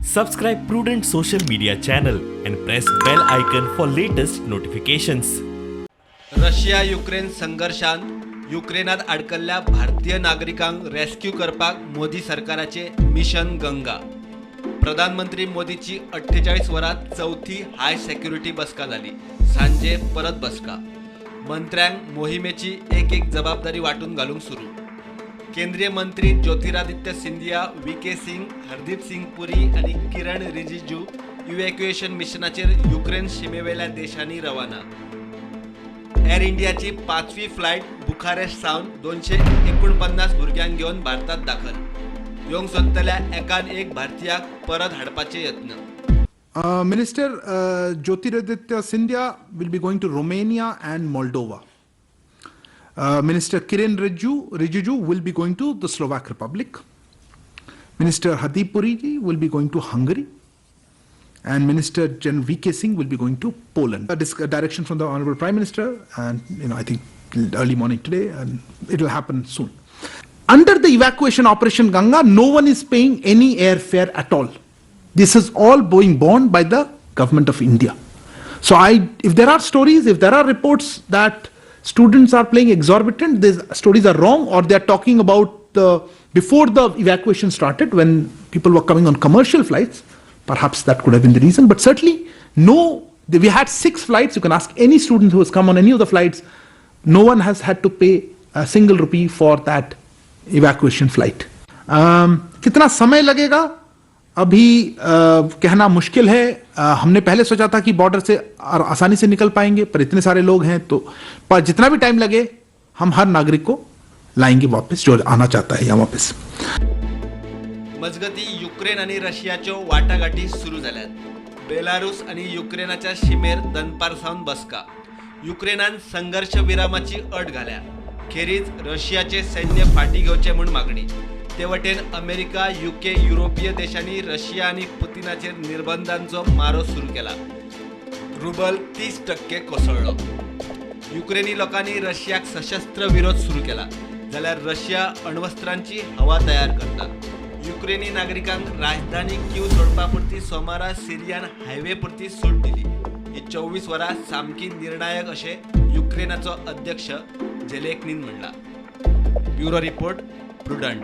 Subscribe Prudent social media channel and press bell icon for latest notifications. Russia Ukraine संघर्षांत युक्रेनात अडकल्ल्या भारतीय नागरिकांक रेस्क्यू करपाक मोदी सरकाराचे मिशन गंगा. प्रधानमंत्री मोदीची 48 वरात चौथी हाय सिक्युरिटी बसका झाली. सांजे परत बसका. मंत्र्यांक मोहिमेची एक जबाबदारी वाटून घालूंक सुरू. केंद्रीय मंत्री ज्योतिरादित्य सिंधिया, वी.के. सिंग, हरदीप सिंग पुरी आणि किरण रिजिजू इव्हॅक्युएशन मिशनाचेर युक्रेन सीमेवेल्या देशांनी रवाना. एअर इंडियाची 5वी फ्लायट बुखारेस्ट सावन 249 भुरग्यांक घेऊन भारतात दाखल. येवंक सोदतल्या एकान एक भारतीयाक परत हाडपाचे यत्न. Minister Jyotiraditya Scindia will be going to Romania and Moldova. Minister Kiren Rijiju will be going to the Slovak Republic. Minister Hardeep Puri will be going to Hungary. And Minister V.K. Singh will be going to Poland. A direction from the Honorable Prime Minister, and I think early morning today, and it will happen soon. Under the evacuation operation Ganga, no one is paying any airfare at all. This is all being borne by the government of India. So if there are stories, if there are reports that students are paying exorbitant, these stories are wrong, or they are talking about before the evacuation started when people were coming on commercial flights. Perhaps that could have been the reason, but certainly we had 6 flights. You can ask any student who has come on any of the flights. No one has had to pay a single rupee for that evacuation flight. कितना समय लगेगा अभी कहना मुश्किल है. हमने पहले सोचा था कि बॉर्डर से आसानी से निकल पाएंगे, पर इतने सारे लोग हैं तो पर जितना भी टाइम लगे हम हर नागरिक को लाएंगे वापस, जो आना चाहता है यहाँ वापस. मजगती युक्रेन आणि रशियाच्यो वाटाघाटी सुरू झाल्यात. बेलारूस आणि युक्रेनाच्या सीमेर दनपार सावन बसका. युक्रेनान संघर्ष विरामाची अट घाल्या. खेरीज रशियाचे सैन्य फाटी घेवचे म्हूण मागणी. तेवटेन अमेरिका, UK, युरोपीय देशांनी रशिया आणि पुतिनाचेर निर्बंधांचो मारो सुरू केला. रुबल 30% कोसळ्ळो. युक्रेनी लोकांनी रशियाक सशस्त्र विरोध सुरू केला. जाल्यार रशिया अण्वस्त्रांची हवा तयार करता. युक्रेनी नागरिकांक राजधानी कीव सोडपा पुरती सोमारा सिरियन हायवे पुरती सूट दिली. ही 24 वरां सामकी निर्णायक अशें युक्रेनाचो अध्यक्ष झेलेन्स्कीन म्हणला. Bureau report, prudent.